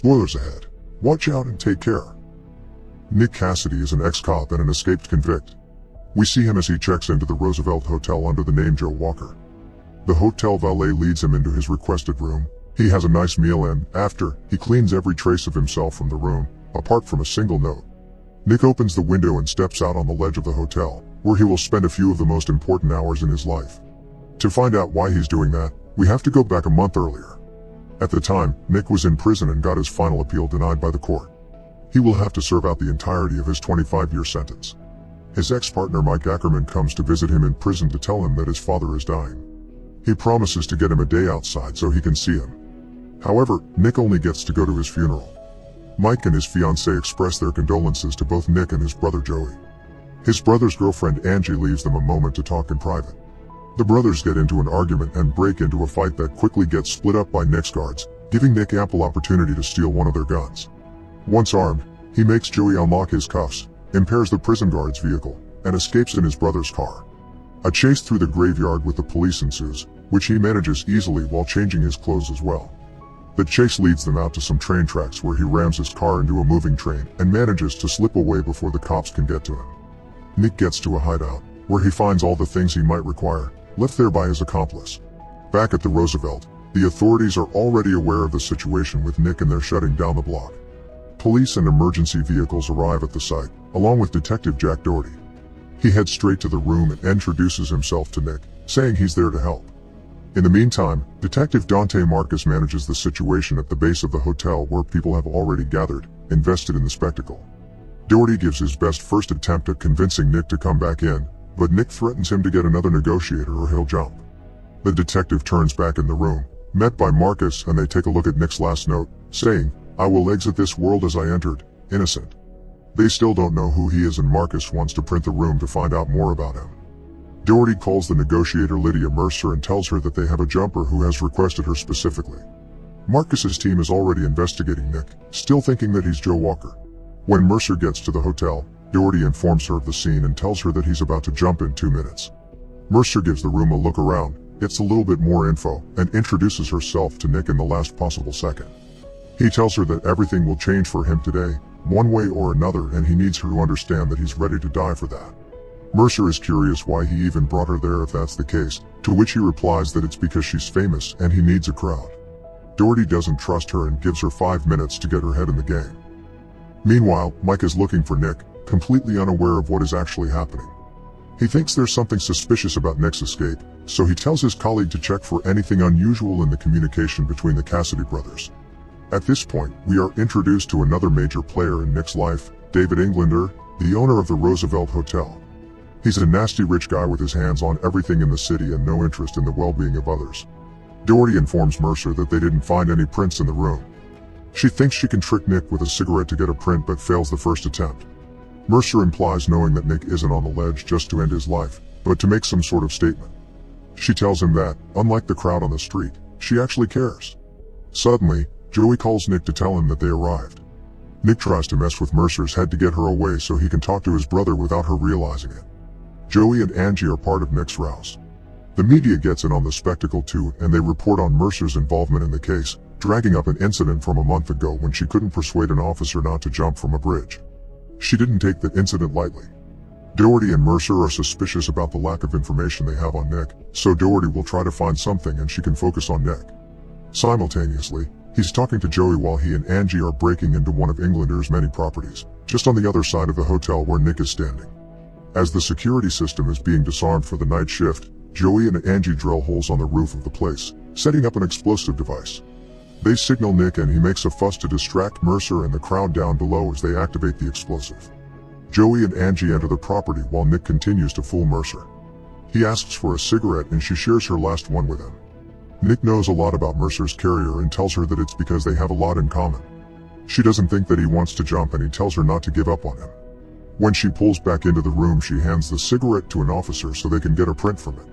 Spoilers ahead. Watch out and take care. Nick Cassidy is an ex-cop and an escaped convict. We see him as he checks into the Roosevelt Hotel under the name Joe Walker. The hotel valet leads him into his requested room. He has a nice meal and, after, he cleans every trace of himself from the room, apart from a single note. Nick opens the window and steps out on the ledge of the hotel, where he will spend a few of the most important hours in his life. To find out why he's doing that, we have to go back a month earlier. At the time, Nick was in prison and got his final appeal denied by the court. He will have to serve out the entirety of his 25-year sentence. His ex-partner Mike Ackerman comes to visit him in prison to tell him that his father is dying. He promises to get him a day outside so he can see him. However, Nick only gets to go to his funeral. Mike and his fiancée express their condolences to both Nick and his brother Joey. His brother's girlfriend Angie leaves them a moment to talk in private. The brothers get into an argument and break into a fight that quickly gets split up by Nick's guards, giving Nick ample opportunity to steal one of their guns. Once armed, he makes Joey unlock his cuffs, impairs the prison guard's vehicle, and escapes in his brother's car. A chase through the graveyard with the police ensues, which he manages easily while changing his clothes as well. The chase leads them out to some train tracks where he rams his car into a moving train and manages to slip away before the cops can get to him. Nick gets to a hideout, where he finds all the things he might require, left there by his accomplice. Back at the Roosevelt, the authorities are already aware of the situation with Nick and they're shutting down the block. Police and emergency vehicles arrive at the site, along with Detective Jack Doherty. He heads straight to the room and introduces himself to Nick, saying he's there to help. In the meantime, Detective Dante Marcus manages the situation at the base of the hotel where people have already gathered, invested in the spectacle. Doherty gives his best first attempt at convincing Nick to come back in, but Nick threatens him to get another negotiator or he'll jump. The detective turns back in the room, met by Marcus, and they take a look at Nick's last note, saying, "I will exit this world as I entered, innocent." They still don't know who he is and Marcus wants to print the room to find out more about him. Doherty calls the negotiator Lydia Mercer and tells her that they have a jumper who has requested her specifically. Marcus's team is already investigating Nick, still thinking that he's Joe Walker. When Mercer gets to the hotel, Doherty informs her of the scene and tells her that he's about to jump in 2 minutes. Mercer gives the room a look around, gets a little bit more info, and introduces herself to Nick in the last possible second. He tells her that everything will change for him today, one way or another, and he needs her to understand that he's ready to die for that. Mercer is curious why he even brought her there if that's the case, to which he replies that it's because she's famous and he needs a crowd. Doherty doesn't trust her and gives her 5 minutes to get her head in the game. Meanwhile, Mike is looking for Nick, completely unaware of what is actually happening. He thinks there's something suspicious about Nick's escape, so he tells his colleague to check for anything unusual in the communication between the Cassidy brothers. At this point, we are introduced to another major player in Nick's life, David Englander, the owner of the Roosevelt Hotel. He's a nasty rich guy with his hands on everything in the city and no interest in the well-being of others. Doherty informs Mercer that they didn't find any prints in the room. She thinks she can trick Nick with a cigarette to get a print but fails the first attempt. Mercer implies knowing that Nick isn't on the ledge just to end his life, but to make some sort of statement. She tells him that, unlike the crowd on the street, she actually cares. Suddenly, Joey calls Nick to tell him that they arrived. Nick tries to mess with Mercer's head to get her away so he can talk to his brother without her realizing it. Joey and Angie are part of Nick's rouse. The media gets in on the spectacle too, and they report on Mercer's involvement in the case, dragging up an incident from a month ago when she couldn't persuade an officer not to jump from a bridge. She didn't take the incident lightly. Doherty and Mercer are suspicious about the lack of information they have on Nick, so Doherty will try to find something and she can focus on Nick. Simultaneously, he's talking to Joey while he and Angie are breaking into one of Englander's many properties, just on the other side of the hotel where Nick is standing. As the security system is being disarmed for the night shift, Joey and Angie drill holes on the roof of the place, setting up an explosive device. They signal Nick and he makes a fuss to distract Mercer and the crowd down below as they activate the explosive. Joey and Angie enter the property while Nick continues to fool Mercer. He asks for a cigarette and she shares her last one with him. Nick knows a lot about Mercer's carrier and tells her that it's because they have a lot in common. She doesn't think that he wants to jump and he tells her not to give up on him. When she pulls back into the room, she hands the cigarette to an officer so they can get a print from it.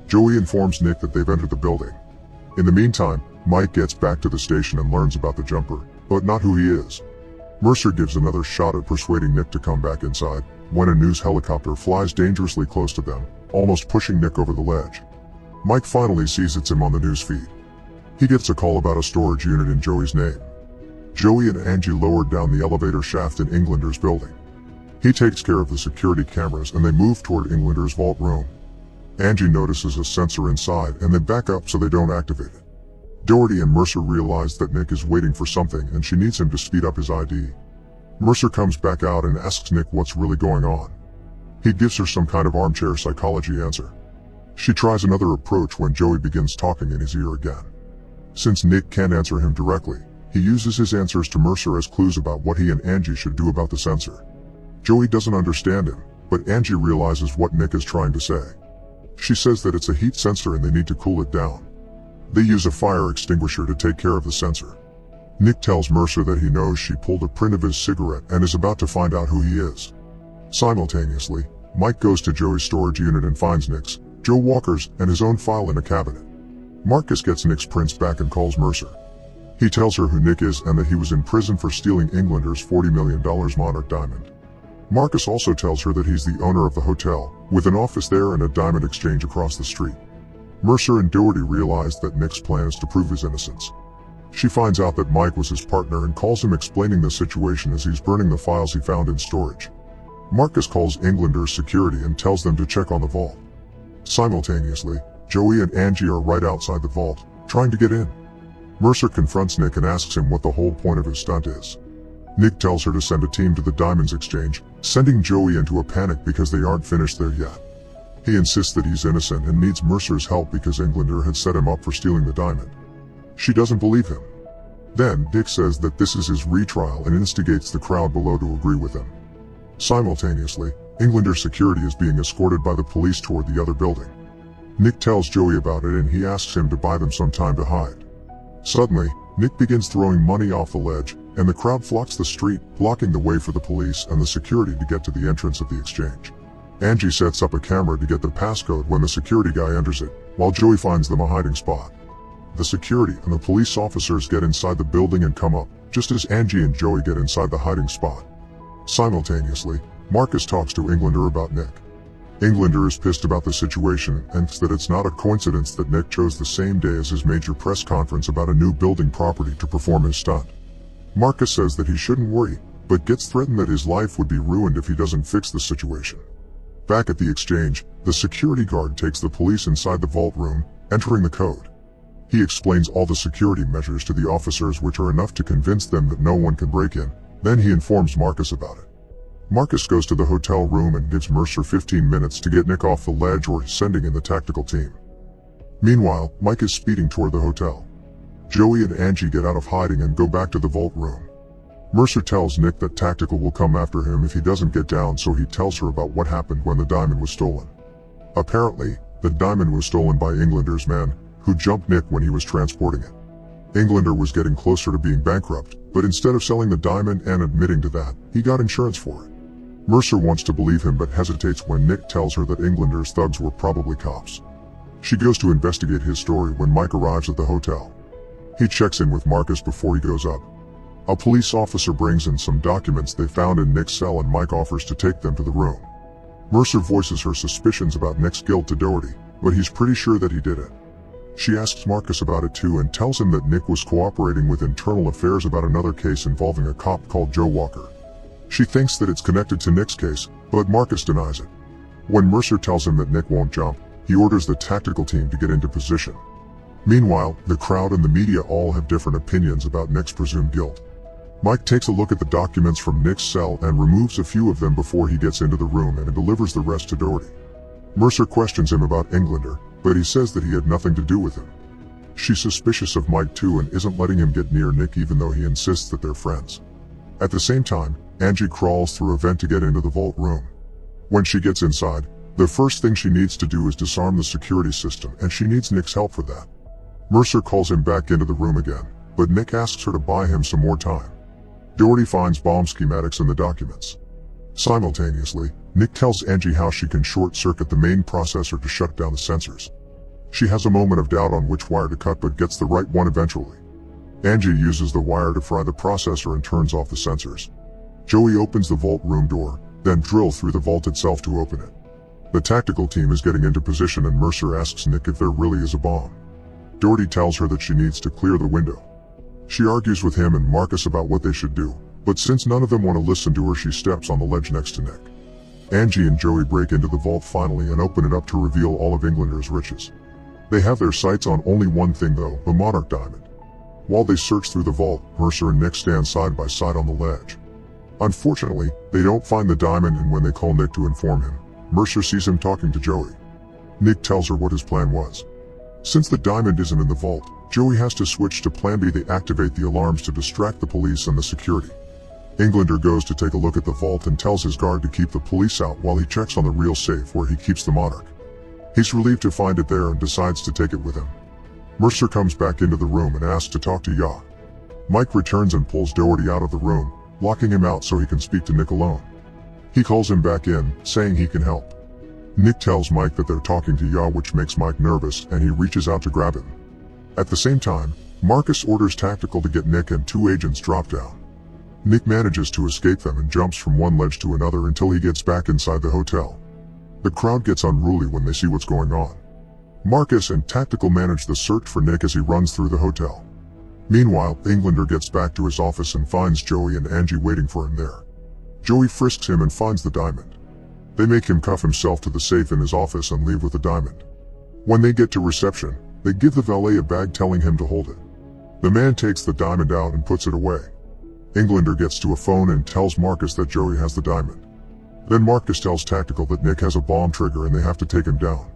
Joey informs Nick that they've entered the building. In the meantime, Mike gets back to the station and learns about the jumper, but not who he is. Mercer gives another shot at persuading Nick to come back inside, when a news helicopter flies dangerously close to them, almost pushing Nick over the ledge. Mike finally sees it's him on the news feed. He gets a call about a storage unit in Joey's name. Joey and Angie lowered down the elevator shaft in Englander's building. He takes care of the security cameras and they move toward Englander's vault room. Angie notices a sensor inside and they back up so they don't activate it. Doherty and Mercer realize that Nick is waiting for something and she needs him to speed up his ID. Mercer comes back out and asks Nick what's really going on. He gives her some kind of armchair psychology answer. She tries another approach when Joey begins talking in his ear again. Since Nick can't answer him directly, he uses his answers to Mercer as clues about what he and Angie should do about the sensor. Joey doesn't understand him, but Angie realizes what Nick is trying to say. She says that it's a heat sensor and they need to cool it down. They use a fire extinguisher to take care of the sensor. Nick tells Mercer that he knows she pulled a print of his cigarette and is about to find out who he is. Simultaneously, Mike goes to Joey's storage unit and finds Nick's, Joe Walker's, and his own file in a cabinet. Marcus gets Nick's prints back and calls Mercer. He tells her who Nick is and that he was in prison for stealing Englander's $40 million Monarch diamond. Marcus also tells her that he's the owner of the hotel, with an office there and a diamond exchange across the street. Mercer and Doherty realize that Nick's plan is to prove his innocence. She finds out that Mike was his partner and calls him, explaining the situation as he's burning the files he found in storage. Marcus calls Englander's security and tells them to check on the vault. Simultaneously, Joey and Angie are right outside the vault, trying to get in. Mercer confronts Nick and asks him what the whole point of his stunt is. Nick tells her to send a team to the diamonds exchange, sending Joey into a panic because they aren't finished there yet. He insists that he's innocent and needs Mercer's help because Englander had set him up for stealing the diamond. She doesn't believe him. Then Dick says that this is his retrial and instigates the crowd below to agree with him. Simultaneously, Englander's security is being escorted by the police toward the other building. Nick tells Joey about it and he asks him to buy them some time to hide. Suddenly, Nick begins throwing money off the ledge, and the crowd flocks the street, blocking the way for the police and the security to get to the entrance of the exchange. Angie sets up a camera to get the passcode when the security guy enters it, while Joey finds them a hiding spot. The security and the police officers get inside the building and come up, just as Angie and Joey get inside the hiding spot. Simultaneously, Marcus talks to Englander about Nick. Englander is pissed about the situation and that it's not a coincidence that Nick chose the same day as his major press conference about a new building property to perform his stunt. Marcus says that he shouldn't worry, but gets threatened that his life would be ruined if he doesn't fix the situation. Back at the exchange, the security guard takes the police inside the vault room, entering the code. He explains all the security measures to the officers, which are enough to convince them that no one can break in. Then he informs Marcus about it. Marcus goes to the hotel room and gives Mercer 15 minutes to get Nick off the ledge or sending in the tactical team. Meanwhile, Mike is speeding toward the hotel. Joey and Angie get out of hiding and go back to the vault room. Mercer tells Nick that Tactical will come after him if he doesn't get down, so he tells her about what happened when the diamond was stolen. Apparently, the diamond was stolen by Englander's men, who jumped Nick when he was transporting it. Englander was getting closer to being bankrupt, but instead of selling the diamond and admitting to that, he got insurance for it. Mercer wants to believe him but hesitates when Nick tells her that Englander's thugs were probably cops. She goes to investigate his story when Mike arrives at the hotel. He checks in with Marcus before he goes up. A police officer brings in some documents they found in Nick's cell and Mike offers to take them to the room. Mercer voices her suspicions about Nick's guilt to Doherty, but he's pretty sure that he did it. She asks Marcus about it too and tells him that Nick was cooperating with internal affairs about another case involving a cop called Joe Walker. She thinks that it's connected to Nick's case, but Marcus denies it. When Mercer tells him that Nick won't jump, he orders the tactical team to get into position. Meanwhile, the crowd and the media all have different opinions about Nick's presumed guilt. Mike takes a look at the documents from Nick's cell and removes a few of them before he gets into the room and delivers the rest to Doherty. Mercer questions him about Englander, but he says that he had nothing to do with him. She's suspicious of Mike too and isn't letting him get near Nick even though he insists that they're friends. At the same time, Angie crawls through a vent to get into the vault room. When she gets inside, the first thing she needs to do is disarm the security system, and she needs Nick's help for that. Mercer calls him back into the room again, but Nick asks her to buy him some more time. Doherty finds bomb schematics in the documents. Simultaneously, Nick tells Angie how she can short-circuit the main processor to shut down the sensors. She has a moment of doubt on which wire to cut but gets the right one eventually. Angie uses the wire to fry the processor and turns off the sensors. Joey opens the vault room door, then drills through the vault itself to open it. The tactical team is getting into position and Mercer asks Nick if there really is a bomb. Doherty tells her that she needs to clear the window. She argues with him and Marcus about what they should do, but since none of them want to listen to her, she steps on the ledge next to Nick. Angie and Joey break into the vault finally and open it up to reveal all of Englander's riches. They have their sights on only one thing though, the Monarch Diamond. While they search through the vault, Mercer and Nick stand side by side on the ledge. Unfortunately, they don't find the diamond, and when they call Nick to inform him, Mercer sees him talking to Joey. Nick tells her what his plan was. Since the diamond isn't in the vault, Joey has to switch to Plan B. They activate the alarms to distract the police and the security. Englander goes to take a look at the vault and tells his guard to keep the police out while he checks on the real safe where he keeps the Monarch. He's relieved to find it there and decides to take it with him. Mercer comes back into the room and asks to talk to Ya. Mike returns and pulls Doherty out of the room, locking him out so he can speak to Nick alone. He calls him back in, saying he can help. Nick tells Mike that they're talking to Ya, which makes Mike nervous, and he reaches out to grab him. At the same time, Marcus orders Tactical to get Nick and two agents dropped down. Nick manages to escape them and jumps from one ledge to another until he gets back inside the hotel. The crowd gets unruly when they see what's going on. Marcus and Tactical manage the search for Nick as he runs through the hotel. Meanwhile, Englander gets back to his office and finds Joey and Angie waiting for him there. Joey frisks him and finds the diamond. They make him cuff himself to the safe in his office and leave with the diamond. When they get to reception, they give the valet a bag telling him to hold it. The man takes the diamond out and puts it away. Englander gets to a phone and tells Marcus that Joey has the diamond. Then Marcus tells Tactical that Nick has a bomb trigger and they have to take him down.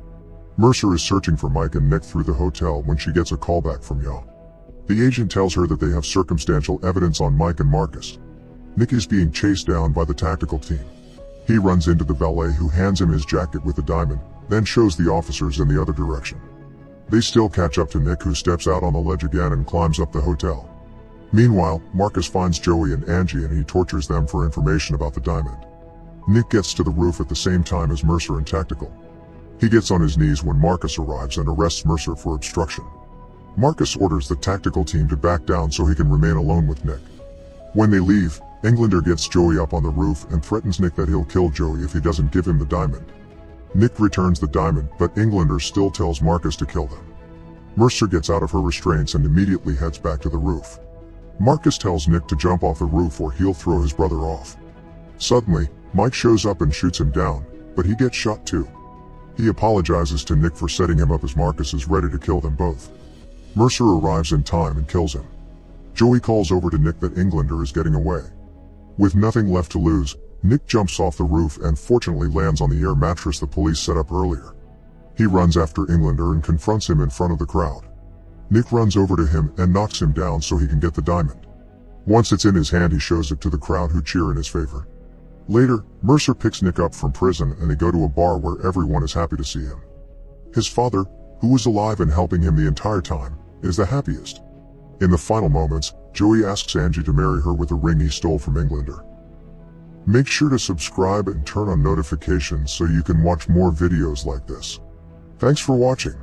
Mercer is searching for Mike and Nick through the hotel when she gets a call back from Ya. The agent tells her that they have circumstantial evidence on Mike and Marcus. Nick is being chased down by the Tactical team. He runs into the valet, who hands him his jacket with the diamond, then shows the officers in the other direction. They still catch up to Nick, who steps out on the ledge again and climbs up the hotel. Meanwhile, Marcus finds Joey and Angie and he tortures them for information about the diamond. Nick gets to the roof at the same time as Mercer and Tactical. He gets on his knees when Marcus arrives and arrests Mercer for obstruction. Marcus orders the Tactical team to back down so he can remain alone with Nick. When they leave, Englander gets Joey up on the roof and threatens Nick that he'll kill Joey if he doesn't give him the diamond. Nick returns the diamond, but Englander still tells Marcus to kill them. Mercer gets out of her restraints and immediately heads back to the roof. Marcus tells Nick to jump off the roof or he'll throw his brother off. Suddenly, Mike shows up and shoots him down, but he gets shot too. He apologizes to Nick for setting him up as Marcus is ready to kill them both. Mercer arrives in time and kills him. Joey calls over to Nick that Englander is getting away. With nothing left to lose, Nick jumps off the roof and fortunately lands on the air mattress the police set up earlier. He runs after Englander and confronts him in front of the crowd. Nick runs over to him and knocks him down so he can get the diamond. Once it's in his hand, he shows it to the crowd, who cheer in his favor. Later, Mercer picks Nick up from prison and they go to a bar where everyone is happy to see him. His father, who was alive and helping him the entire time, is the happiest. In the final moments, Joey asks Angie to marry her with a ring he stole from Englander. Make sure to subscribe and turn on notifications so you can watch more videos like this. Thanks for watching.